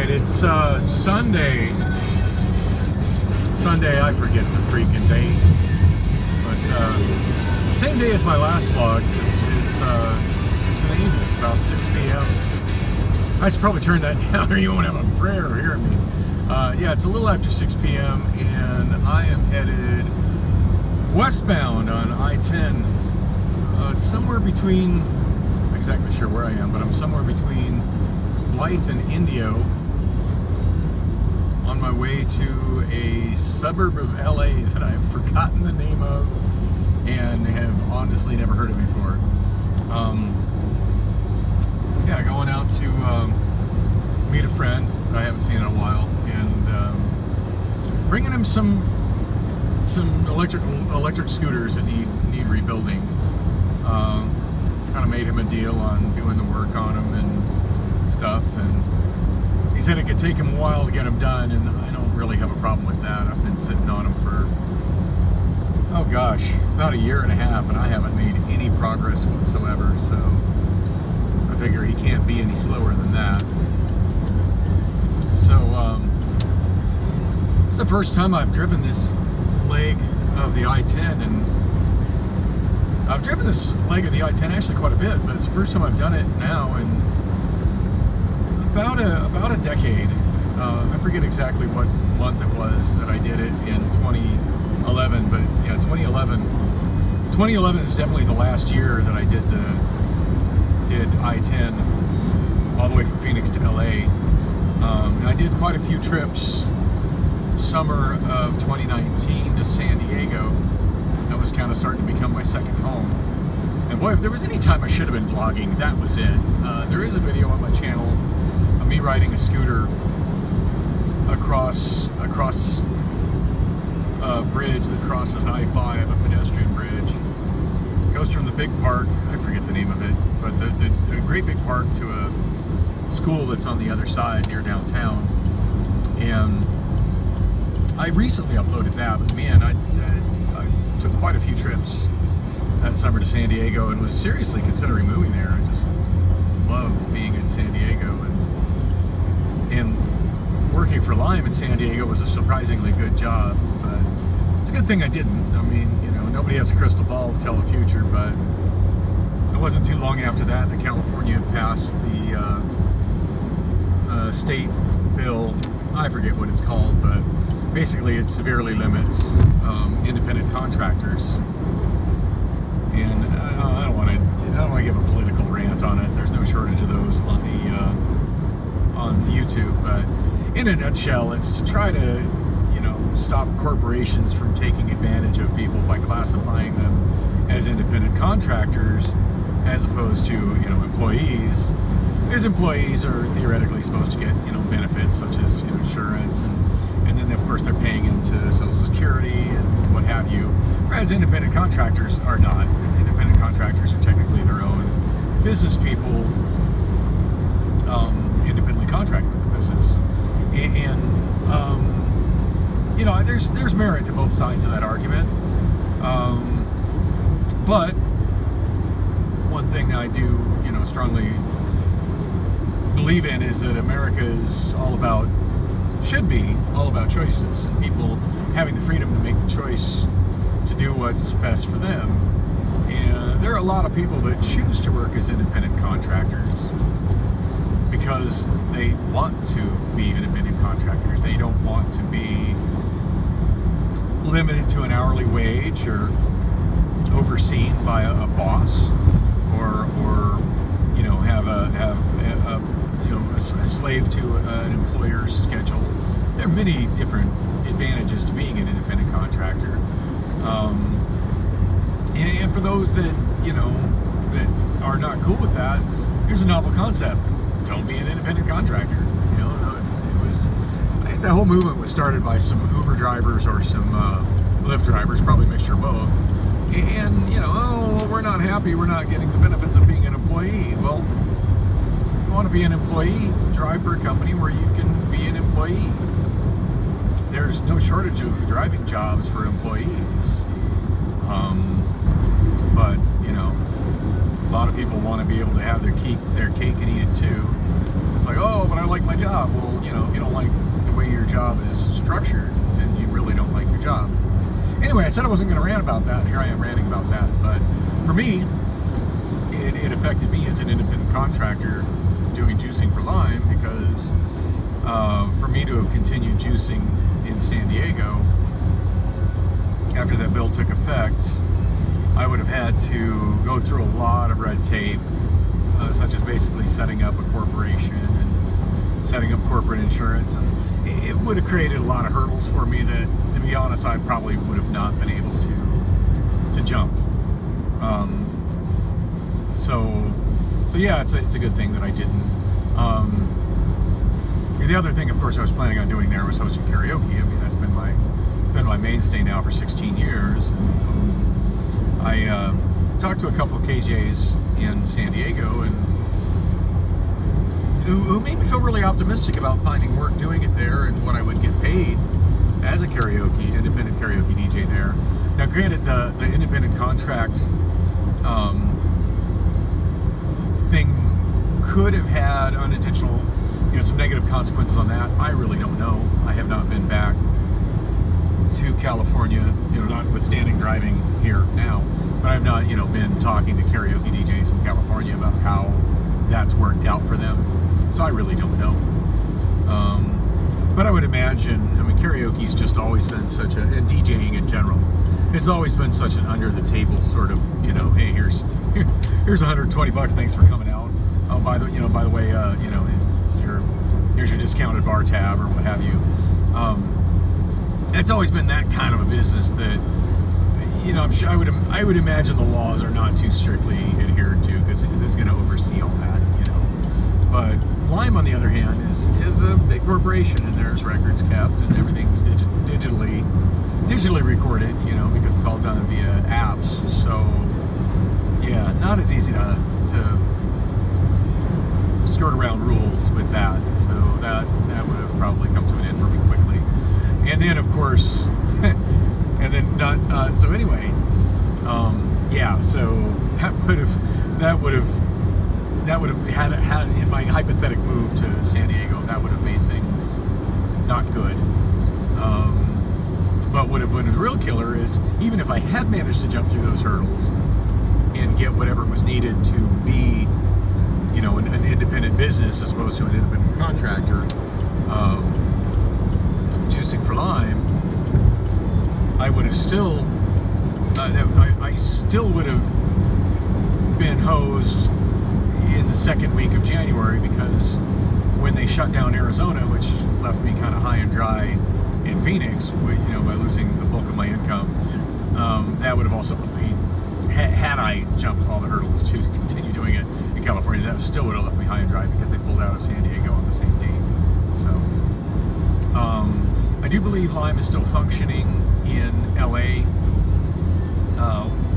right, it's Sunday. I forget the freaking date. But same day as my last vlog, just it's in the evening, about 6 p.m. I should probably turn that down or you won't have a prayer or hear me. Yeah, it's a little after 6 p.m. and I am headed westbound on I-10, somewhere between, I'm not exactly sure where I am, but I'm somewhere between Blythe and Indio, on my way to a suburb of LA that I've forgotten the name of and have honestly never heard of before. Yeah, going out to meet a friend that I haven't seen in a while, and bringing him some electric scooters that need rebuilding. Kind of made him a deal on doing the work on them and stuff, and he said it could take him a while to get them done, and I don't really have a problem with that. I've been sitting on them for, oh gosh, about a year and a half, and I haven't made any progress whatsoever, so I figure he can't be any slower than that. So it's the first time I've driven this leg of the I-10, and I've driven this leg of the I-10 actually quite a bit, but it's the first time I've done it now in about a decade. I forget exactly what month it was that I did it in 2011, but yeah, 2011 is definitely the last year that I did I-10 all the way from Phoenix to LA. I did quite a few trips summer of 2019 to San Diego. That was kind of starting to become my second home. And boy, if there was any time I should have been vlogging, that was it. There is a video on my channel of me riding a scooter across a bridge that crosses I-5, a pedestrian bridge. It goes from the big park, I forget the name of it, but the great big park to a school that's on the other side near downtown. And I recently uploaded that, but man, I took quite a few trips that summer to San Diego and was seriously considering moving there. I just love being in San Diego, and working for Lime in San Diego was a surprisingly good job, but it's a good thing I didn't. I mean, you know, nobody has a crystal ball to tell the future, but it wasn't too long after that that California passed the state bill, I forget what it's called, but basically it severely limits independent contractors. And I don't want to give a political rant on it. There's no shortage of those on YouTube, but in a nutshell, it's to try to, you know, stop corporations from taking advantage of people by classifying them as independent contractors as opposed to, you know, employees. Because employees are theoretically supposed to get, you know, benefits such as, you know, insurance, and then of course they're paying into Social Security and what have you. Whereas independent contractors are not. Independent contractors are technically their own business people, independently contracted with the business. And you know, there's merit to both sides of that argument. But one thing I do, you know, strongly believe in is that America is should be all about choices, and people having the freedom to make the choice to do what's best for them. And there are a lot of people that choose to work as independent contractors because they want to be independent contractors. They don't want to be limited to an hourly wage or overseen by a boss, or you know, have a slave to an employer's schedule. There are many different advantages to being an independent contractor. And for those that, you know, that are not cool with that, here's a novel concept. Don't be an independent contractor. You know, I think the whole movement was started by some Uber drivers or some Lyft drivers, probably a mixture of both. And, you know, oh, we're not happy, we're not getting the benefits of being an employee. Well, if you want to be an employee, drive for a company where you can be an employee. There's no shortage of driving jobs for employees. But, you know, a lot of people want to be able to have their cake and eat it too. It's like, oh, but I like my my job. Well, if you don't like the way your job is structured, then you really don't like your job. Anyway, I said I wasn't going to rant about that, and here I am ranting about that. But for me, it affected me as an independent contractor doing juicing for Lime, because for me to have continued juicing in San Diego after that bill took effect, I would have had to go through a lot of red tape, such as basically setting up a corporation and setting up corporate insurance, and it would have created a lot of hurdles for me that, to be honest, I probably would have not been able to jump. So yeah, it's a good thing that I didn't. The other thing, of course, I was planning on doing there was hosting karaoke. I mean, that's been my mainstay now for 16 years. And, I talked to a couple of KJs in San Diego, and who made me feel really optimistic about finding work doing it there and what I would get paid as a independent karaoke DJ there. Now, granted, the independent contract thing could have had unintentional, some negative consequences on that. I really don't know. I have not been back to California, notwithstanding driving here now, but I've not, been talking to karaoke DJs in California about how that's worked out for them. So I really don't know. But I would imagine, karaoke's just always been and DJing in general, it's always been such an under the table sort of, hey, here's $120, thanks for coming out. Oh, by the way, here's your discounted bar tab or what have you. It's always been that kind of a business that, I'm sure I would imagine the laws are not too strictly adhered to, because it's going to oversee all that, But Lime, on the other hand, is a big corporation, and there's records kept, and everything's digitally recorded, because it's all done via apps. So yeah, not as easy to skirt around rules with that. So that would have probably come to an end for me quickly. And then, of course, and then not. So anyway, yeah. So that would have had in my hypothetical move to San Diego, that would have made things not good. But what would have been the real killer is, even if I had managed to jump through those hurdles and get whatever was needed to be, an independent business as opposed to an independent contractor, juicing for Lime, I would have still, I still would have been hosed in the second week of January, because when they shut down Arizona, which left me kind of high and dry in Phoenix, by losing the bulk of my income, that would have also left me, had I jumped all the hurdles to continue doing it in California, that still would have left me high and dry, because they pulled out of San Diego on the same date. So I do believe Lime is still functioning in LA.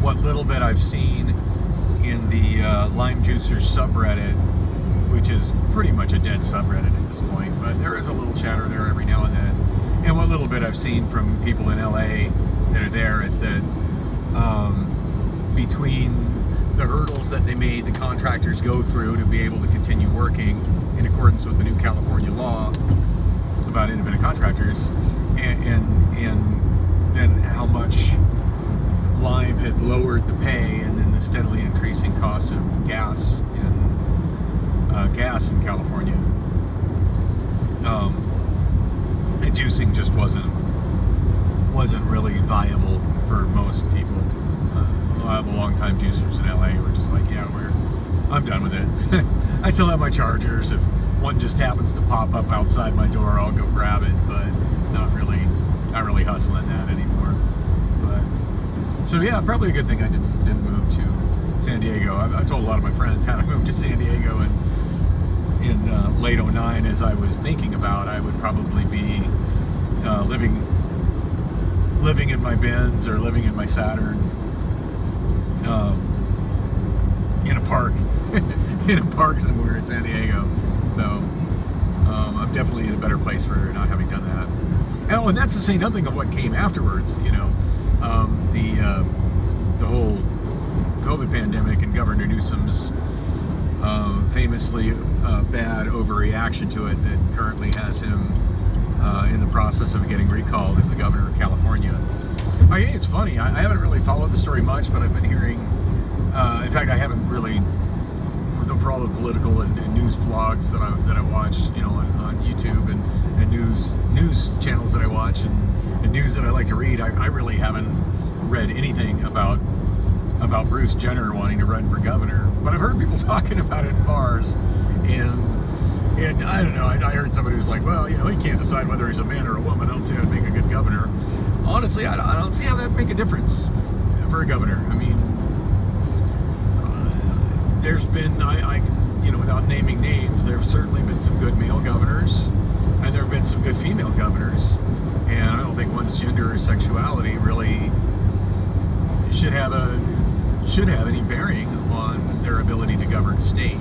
What little bit I've seen in the Lime Juicers subreddit, which is pretty much a dead subreddit at this point, but there is a little chatter there every now and then. And what little bit I've seen from people in LA that are there is that between the hurdles that they made the contractors go through to be able to continue working in accordance with the new California law about independent contractors, and then how much Lime had lowered the pay, and then the steadily increasing cost of gas in California. And juicing just wasn't really viable for most people. I have a long-time juicers in LA who are just like, yeah, I'm done with it. I still have my chargers. If one just happens to pop up outside my door, I'll go grab it, but not really hustling that anymore. But so yeah, probably a good thing I didn't move to San Diego. I told a lot of my friends had I moved to San Diego in late '09, as I was thinking about, I would probably be living in my Benz or living in my Saturn, in a park somewhere in San Diego. So I'm definitely in a better place for not having done that. Oh, and that's to say nothing of what came afterwards. The whole COVID pandemic and Governor Newsom's famously bad overreaction to it that currently has him in the process of getting recalled as the governor of California. I think it's funny. I haven't really followed the story much, but I've been hearing. In fact, I haven't really, for all the political and news vlogs that I watch, on YouTube and news channels that I watch and news that I like to read. I really haven't read anything about Bruce Jenner wanting to run for governor, but I've heard people talking about it in bars, and I don't know. I heard somebody who's like, well, he can't decide whether he's a man or a woman. I don't see how that'd make a good governor. Honestly, I don't see how that'd make a difference for a governor. I mean, there's been, without naming names, there have certainly been some good male governors, and there have been some good female governors, and I don't think one's gender or sexuality really should have any bearing on their ability to govern a state.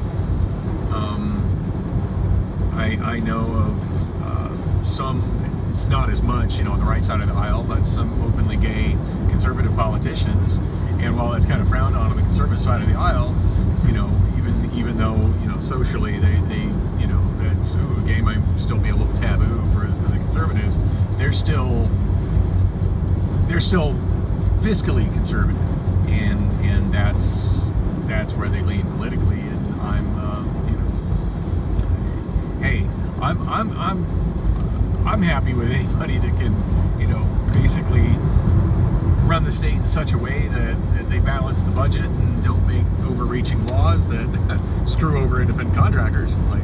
I know of some, it's not as much, on the right side of the aisle, but some openly gay conservative politicians, and while that's kind of frowned on the conservative side of the aisle, even though socially they that's gay might still be a little taboo for the conservatives, they're still fiscally conservative, and that's where they lean politically. And I'm happy with anybody that can basically run the state in such a way that they balance the budget and don't make overreaching laws that screw over independent contractors like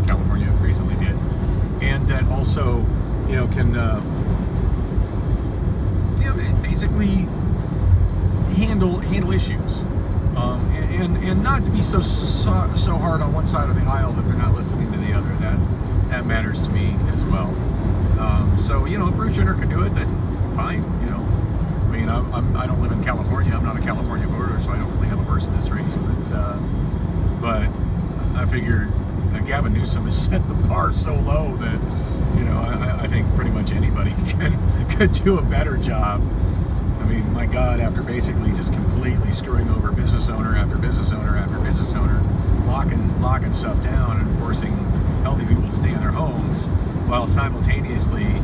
California recently did, and that also can basically handle issues, and not to be so hard on one side of the aisle that they're not listening to the other. That matters to me as well. So if Bruce Jenner can do it, then fine. I mean, I don't live in California. I'm not a California voter, so I don't really have a horse in this race. But I figured Gavin Newsom has set the bar so low that I think pretty much anybody could do a better job. I mean, my God, after basically just completely screwing over business owner after business owner after business owner, locking stuff down and forcing healthy people to stay in their homes, while simultaneously,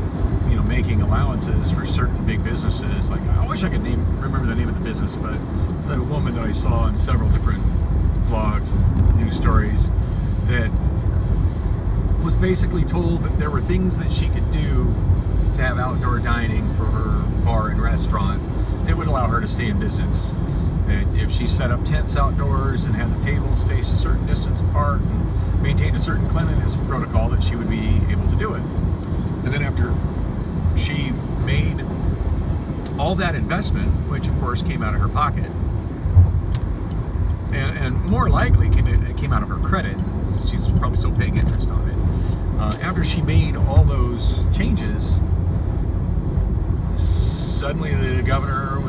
making allowances for certain big businesses. Like, I wish I could remember the name of the business, but the woman that I saw in several different vlogs and news stories that was basically told that there were things that she could do to have outdoor dining for her bar and restaurant that would allow her to stay in business. That if she set up tents outdoors and had the tables spaced a certain distance apart and maintained a certain cleanliness protocol, that she would be able to do it. And then after she made all that investment, which of course came out of her pocket, and more likely came out of her credit, she's probably still paying interest on it. After she made all those changes, suddenly the governor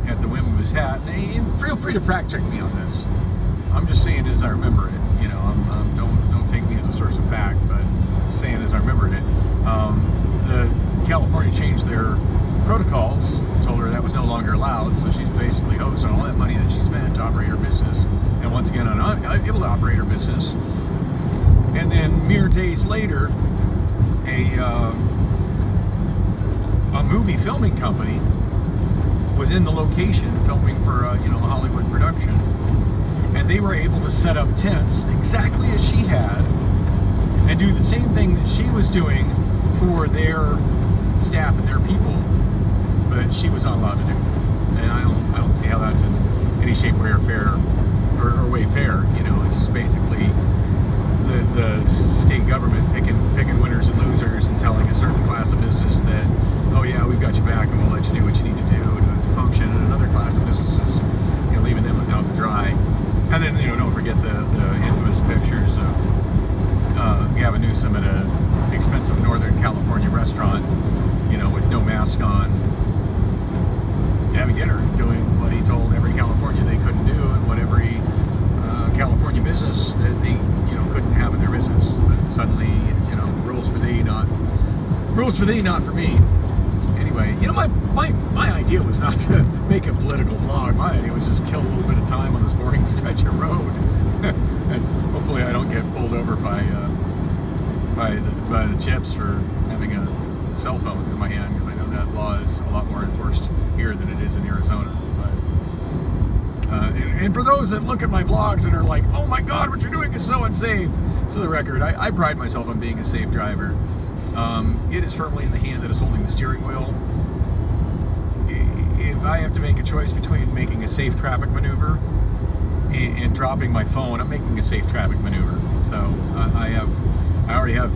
at the whim of his hat, and feel free to fact check me on this. I'm just saying as I remember it. Don't take me as a source of fact, but saying as I remembered it. The California changed their protocols, told her that was no longer allowed, so she's basically hosed on all that money that she spent to operate her business, and once again unable to operate her business. And then mere days later, a movie filming company was in the location filming for a Hollywood production, and they were able to set up tents exactly as she had and do the same thing that she was doing for their staff and their people, but she was not allowed to do. And I don't see how that's in any shape, way, or fair. It's just basically the state government picking winners and losers and telling a certain class of business that, oh yeah, we've got you back and we'll let you do what you need to do to function, and another class of businesses, leaving them out to dry. And then don't forget the infamous pictures of Gavin Newsom at an expensive Northern California restaurant, with no mask on, having dinner, doing what he told every Californian they couldn't do, and what every California business that they couldn't have in their business. But suddenly it's rules for thee, not for me. Anyway, my idea was not to make a political vlog. My idea was just kill a little bit of time on this boring stretch of road And hopefully I don't get pulled over by the chips for having a cell phone in my hand, because I know that law is a lot more enforced here than it is in Arizona. And for those that look at my vlogs and are like, oh my God, what you're doing is so unsafe. For the record, I pride myself on being a safe driver. It is firmly in the hand that is holding the steering wheel. If I have to make a choice between making a safe traffic maneuver and dropping my phone, I'm making a safe traffic maneuver. So I already have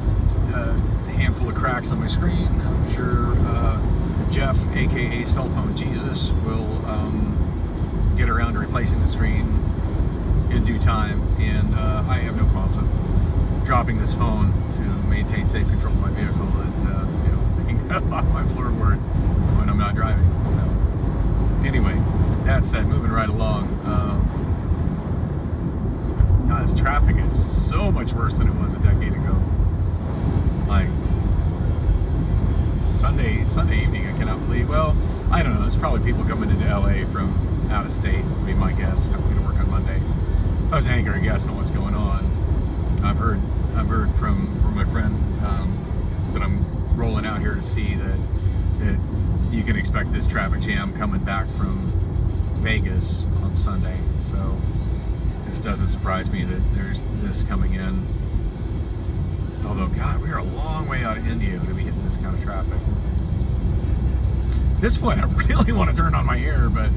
a handful of cracks on my screen. I'm sure Jeff, aka Cell Phone Jesus, will get around to replacing the screen in due time, and I have no problems with dropping this phone to maintain safe control of my vehicle and picking it up off my floorboard when I'm not driving. So anyway, that said, moving right along. This traffic is so much worse than it was a decade ago. Like Sunday evening, I cannot believe. Well, I don't know. There's probably people coming into LA from out of state, would be my guess. I'm going to work on Monday. I was anchoring a guess on what's going on. I've heard from my friend that I'm rolling out here to see that you can expect this traffic jam coming back from Vegas on Sunday. So this doesn't surprise me that there's this coming in. Although, God, we are a long way out of Indio to be hitting this kind of traffic. At this point, I really want to turn on my air, but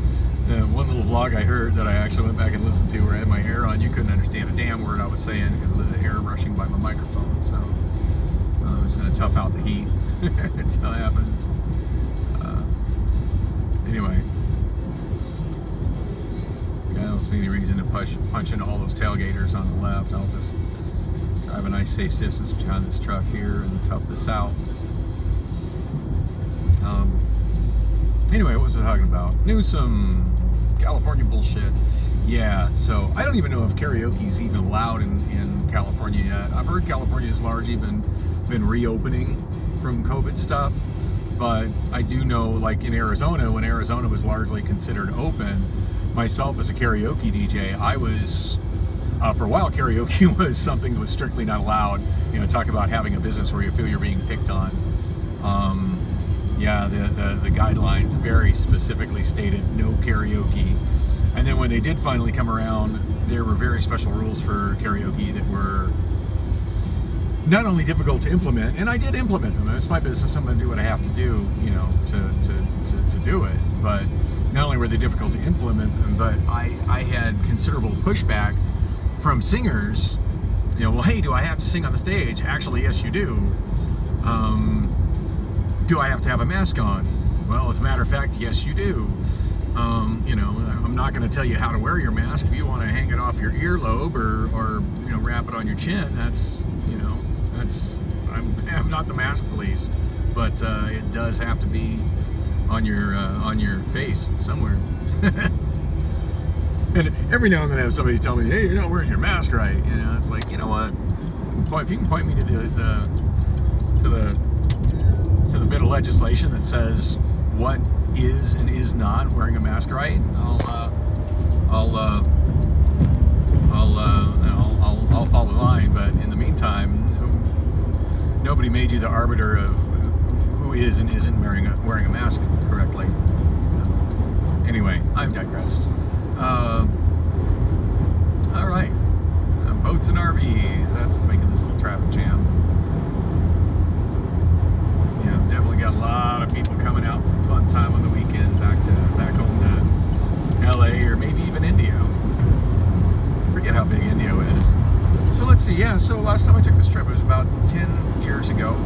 one little vlog I heard that I actually went back and listened to where I had my air on, you couldn't understand a damn word I was saying because of the air rushing by my microphone. So I'm just going to tough out the heat until it happens. Anyway, I don't see any reason to punch into all those tailgaters on the left. I'll just drive a nice safe distance behind this truck here and tough this out. Anyway, what was I talking about? Newsom, California bullshit. Yeah, so I don't even know if karaoke's even allowed in California yet. I've heard California has largely been reopening from COVID stuff, but I do know, like in Arizona, when Arizona was largely considered open, myself as a karaoke DJ, I was, for a while, karaoke was something that was strictly not allowed. Talk about having a business where you feel you're being picked on. Yeah, the guidelines very specifically stated no karaoke. And then when they did finally come around, there were very special rules for karaoke that were not only difficult to implement, and I did implement them. It's my business. I'm going to do what I have to do, to do it. But not only were they difficult to implement them, but I had considerable pushback from singers. Well, hey, do I have to sing on the stage? Actually, yes, you do. Do I have to have a mask on? Well, as a matter of fact, yes, you do. I'm not going to tell you how to wear your mask. If you want to hang it off your earlobe or wrap it on your chin, I'm not the mask police, but it does have to be on your face somewhere. And every now and then I have somebody tell me, hey, you're not wearing your mask right. It's like, you know what? If you can point me to the bit of legislation that says what is and is not wearing a mask right, I'll follow the line. But in the meantime, nobody made you the arbiter of who is and isn't wearing a mask correctly. Anyway, I've digressed. All right, boats and RVs. That's what's making this little traffic jam. Definitely got a lot of people coming out for fun time on the weekend, back home to LA or maybe even Indio. I forget how big Indio is. So let's see. Yeah. So last time I took this trip, it was about 10 years ago.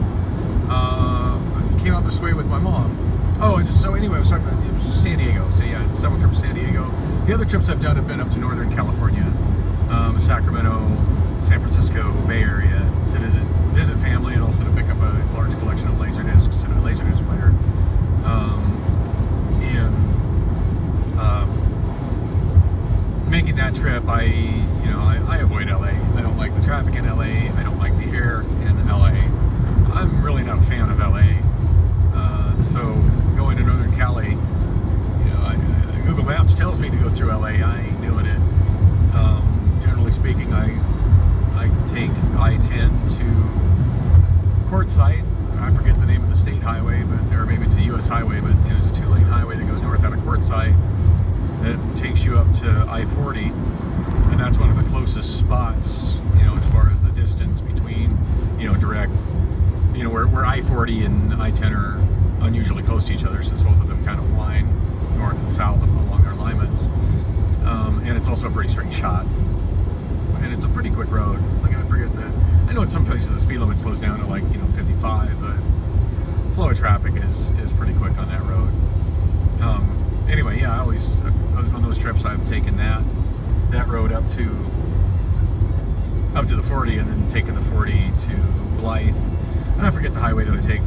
I came out this way with my mom. Oh, and so anyway, I was talking about, it was San Diego. So yeah, several trips to San Diego. The other trips I've done have been up to Northern California, Sacramento, San Francisco, Bay Area, to visit family, and also to pick up a large collection of Laserdiscs and a Laserdisc player. Making that trip, I avoid LA. I don't like the traffic in LA. I don't like the air in LA. I'm really not a fan of LA. So going to Northern Cali, Google Maps tells me to go through LA. I ain't doing it. Generally generally speaking, I take I-10 to Quartzsite. I forget the name of the state highway, or maybe it's a U.S. highway, but it's a 2-lane highway that goes north out of Quartzsite that takes you up to I-40, and that's one of the closest spots, as far as the distance between, direct, where I-40 and I-10 are unusually close to each other, since both of them kind of wind north and south along their alignments. And it's also a pretty straight shot, and it's a pretty quick road. Like, I forget that. I know in some places the speed limit slows down to 55, but flow of traffic is pretty quick on that road. Anyway, yeah, I always on those trips I've taken that road up to the 40, and then taken the 40 to Blythe. And I forget the highway that I take,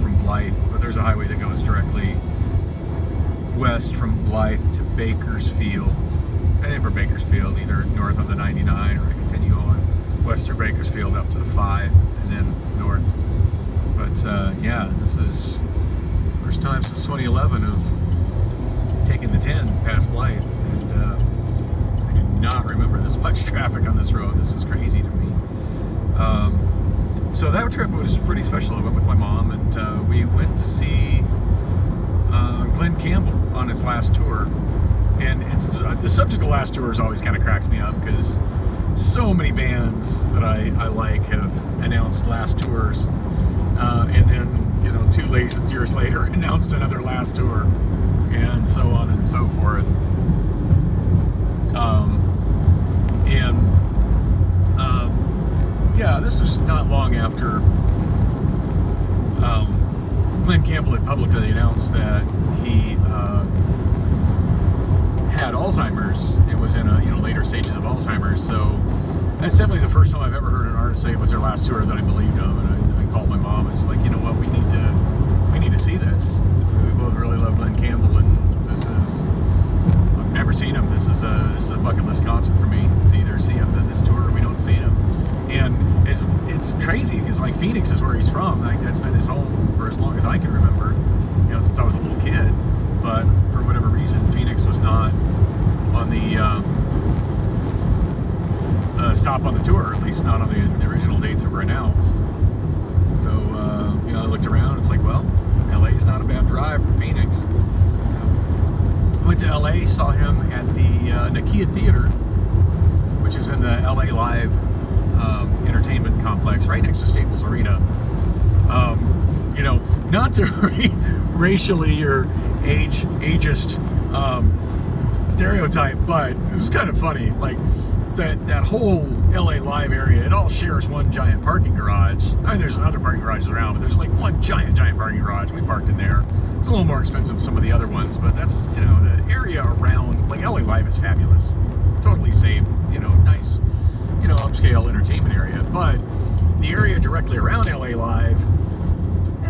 from Blythe, but there's a highway that goes directly west from Blythe to Bakersfield. And then for Bakersfield, either north on the 99, or I continue on west through Bakersfield up to the 5, and then north. But yeah, this is first time since 2011 of taking the 10 past Blythe, and I do not remember this much traffic on this road. This is crazy to me. So that trip was pretty special. I went with my mom, and we went to see Glenn Campbell on his last tour. And it's the subject of last tours always kind of cracks me up, because so many bands that I like have announced last tours, and then 2 years later announced another last tour, and so on and so forth. Yeah, this was not long after Glenn Campbell had publicly announced that he had Alzheimer's. It was in later stages of Alzheimer's. So that's definitely the first time I've ever heard an artist say it was their last tour that I believed them. And I called my mom, and she's like, you know what, we need to see this. We both really love Glenn Campbell, and this is, I've never seen him. This is a bucket list concert for me. It's either see him at this tour or we don't see him. And it's crazy, because like Phoenix is where he's from. Like, that's been his home for as long as I can remember, since I was a little kid. But for whatever reason, Phoenix was not on the stop on the tour, at least not on the original dates that were announced. So I looked around. It's like, well, LA's not a bad drive from Phoenix. Went to LA, saw him at the Nakia Theater, which is in the LA Live entertainment complex right next to Staples Arena. Not to racially or ageist stereotype, but it was kind of funny. Like, that whole LA Live area, it all shares one giant parking garage. I mean, there's other parking garages around, but there's like one giant parking garage. We parked in there. It's a little more expensive than some of the other ones, but that's, the area around, like, LA Live is fabulous. Totally safe, nice, upscale entertainment area. But the area directly around LA Live,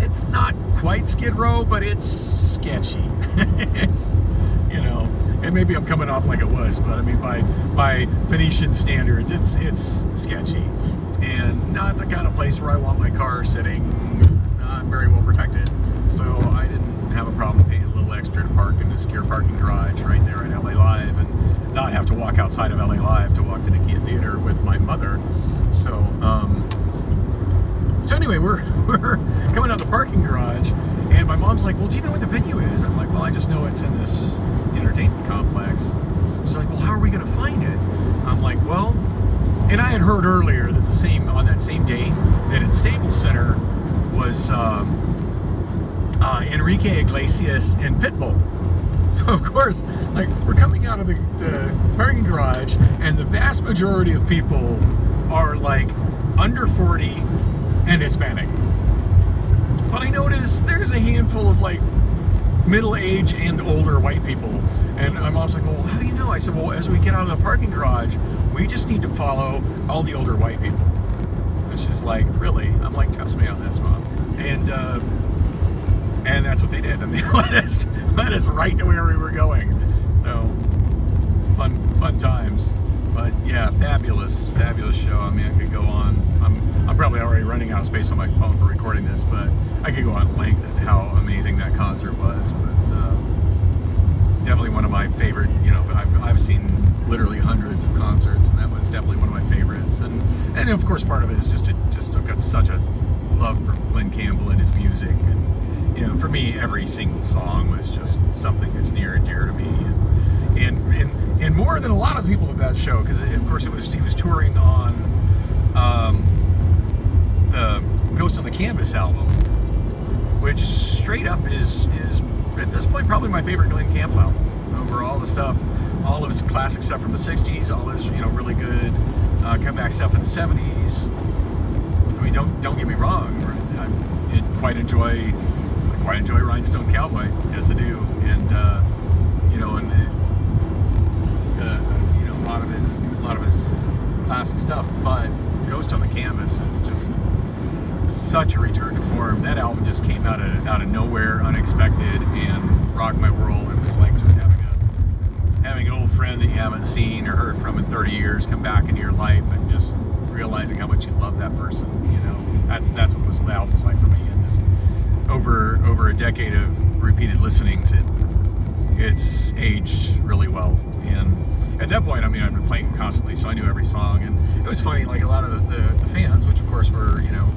it's not quite Skid Row, but it's sketchy. It's, and maybe I'm coming off like a wuss, but I mean, by Phoenician standards, it's sketchy, and not the kind of place where I want my car sitting not very well protected. So I didn't have a problem paying a little extra to park in a secure parking garage right there at LA Live, and not have to walk outside of LA Live to walk to Nakia Theater with my mother. So anyway, we're coming out of the parking garage, and my mom's like, well, do you know where the venue is? I'm like, well, I just know it's in this entertainment complex. She's like, well, how are we going to find it? I'm like, well, and I had heard earlier that on that same day that in Staples Center was Enrique Iglesias and Pitbull. So of course, like, we're coming out of the parking garage, and the vast majority of people are like under 40 and Hispanic. But I noticed there's a handful of like middle-aged and older white people. And my mom's like, well, how do you know? I said, well, as we get out of the parking garage, we just need to follow all the older white people. And she's like, really? I'm like, trust me on this, Mom. And that's what they did. And they led us right to where we were going. So fun times. But yeah, fabulous show. I mean, I could go on. I'm probably already running out of space on my phone for recording this, but I could go on length at how amazing that concert was. But definitely one of my favorite. I've seen literally hundreds of concerts, and that was definitely one of my favorites. And of course, part of it is just I've got such a love for Glen Campbell and his music, and you know, for me, every single song was just something that's near and dear to me, and more than a lot of people at that show, because of course he was touring on the Ghost on the Canvas album, which straight up is at this point probably my favorite Glen Campbell album. Over all the stuff, all of his classic stuff from the 60s, all his, you know, really good comeback stuff in the 70s. I mean, don't get me wrong, I quite enjoy Rhinestone Cowboy, yes I do, and you know, and you know, a lot of his classic stuff, but Ghost on the Canvas is just such a return to form. That album just came out of nowhere, unexpected, and rocked my world. It was like just having an old friend that you haven't seen or heard from in 30 years come back into your life, and just realizing how much you love that person. You know, that's what the album was like for me. And this over a decade of repeated listenings, it's aged really well. And at that point, I mean, I've been playing it constantly, so I knew every song. And it was funny, like a lot of the fans, which of course were, you know,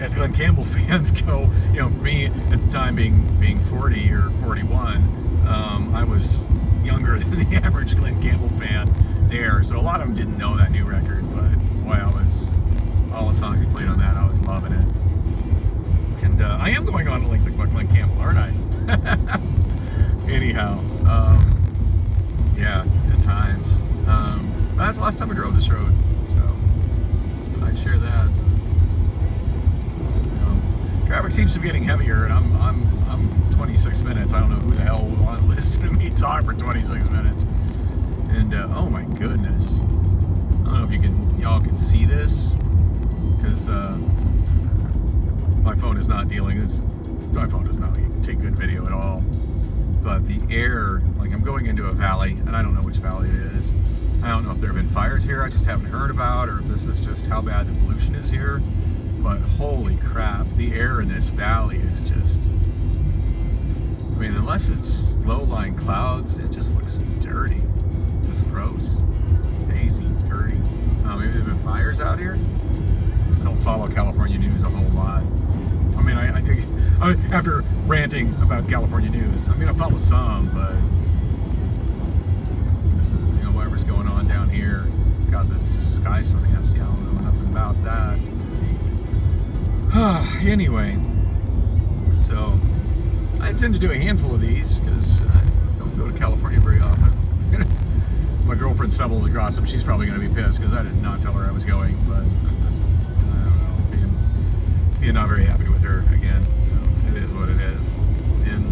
as Glen Campbell fans go, you know, for me at the time being 40 or 41, I was younger than the average Glen Campbell fan there, so a lot of them didn't know that new record, but boy, all the songs he played on that, I was loving it. And I am going on like the Glen Campbell, aren't I? Anyhow, yeah, at times. That's the last time I drove this road, so I'd share that. Traffic seems to be getting heavier, and I'm 26 minutes. I don't know who the hell would want to listen to me talk for 26 minutes. And oh my goodness, I don't know if y'all can see this, because my phone is not my phone does not take good video at all. But the air, like I'm going into a valley, and I don't know which valley it is. I don't know if there have been fires here I just haven't heard about, or if this is just how bad the pollution is here. But holy crap, the air in this valley is just, I mean, unless it's low-lying clouds, it just looks dirty. Just gross. Hazy, dirty. Maybe there have been fires out here? I don't follow California news a whole lot. I mean, I think, after ranting about California news, I mean, I follow some, but this is, you know, whatever's going on down here. It's got this sky so nasty, I don't know nothing about that. Anyway, so I intend to do a handful of these because I don't go to California very often. My girlfriend stumbles across them. She's probably going to be pissed because I did not tell her I was going, but I'm just, I don't know, being not very happy with her again. So it is what it is. And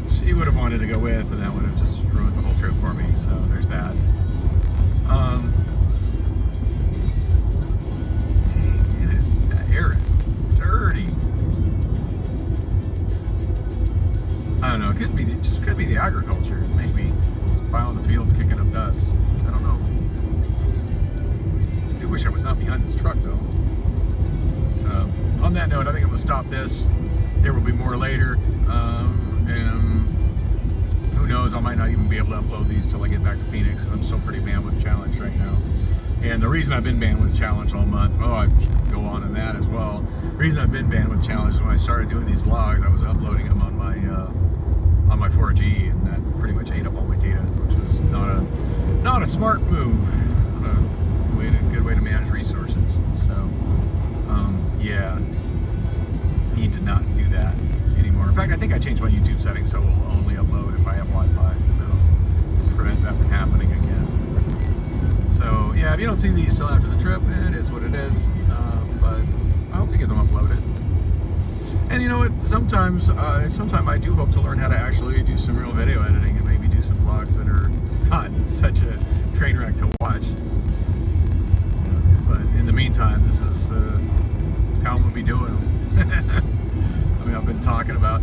she would have wanted to go with, and that would have just ruined the whole trip for me. So there's that. Air is dirty. I don't know. It could be the agriculture. Maybe it's plowing the fields, kicking up dust. I don't know. I do wish I was not behind this truck though. But, on that note, I think I'm gonna stop this. There will be more later, and who knows? I might not even be able to upload these till I get back to Phoenix, because I'm still pretty bandwidth challenged right now. And the reason I've been bandwidth challenged all month, I should go on in that as well. The reason I've been bandwidth challenged is when I started doing these vlogs, I was uploading them on my 4G, and that pretty much ate up all my data, which was not a smart move, not a good way to manage resources. So, yeah, need to not do that anymore. In fact, I think I changed my YouTube settings so it will only upload if I have Wi-Fi, so prevent that from happening again. So yeah, if you don't see these till after the trip, it is what it is. But I hope to get them uploaded. And you know what? Sometimes I do hope to learn how to actually do some real video editing and maybe do some vlogs that are not such a train wreck to watch. But in the meantime, this is how I'm gonna be doing them. I mean, I've been talking about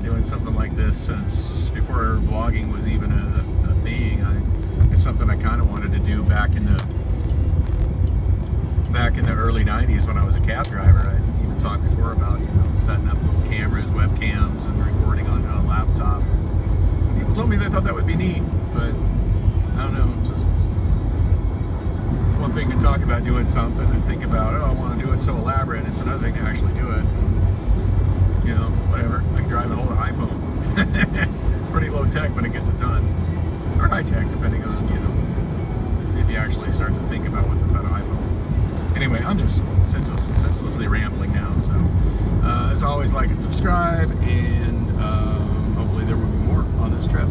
doing something like this since before vlogging was even a thing. It's something I kind of wanted to do back in the early 90s when I was a cab driver. I even talked before about, you know, setting up little cameras, webcams, and recording onto a laptop. People told me they thought that would be neat, but I don't know, just it's one thing to talk about doing something and think about, oh, I want to do it so elaborate. It's another thing to actually do it. You know, whatever. I can drive the whole iPhone. It's pretty low tech, but it gets it done. Or high tech, depending on, you know, if you actually start to think about what's inside an iPhone. Anyway, I'm just senselessly rambling now. So, as always, like and subscribe, and hopefully there will be more on this trip.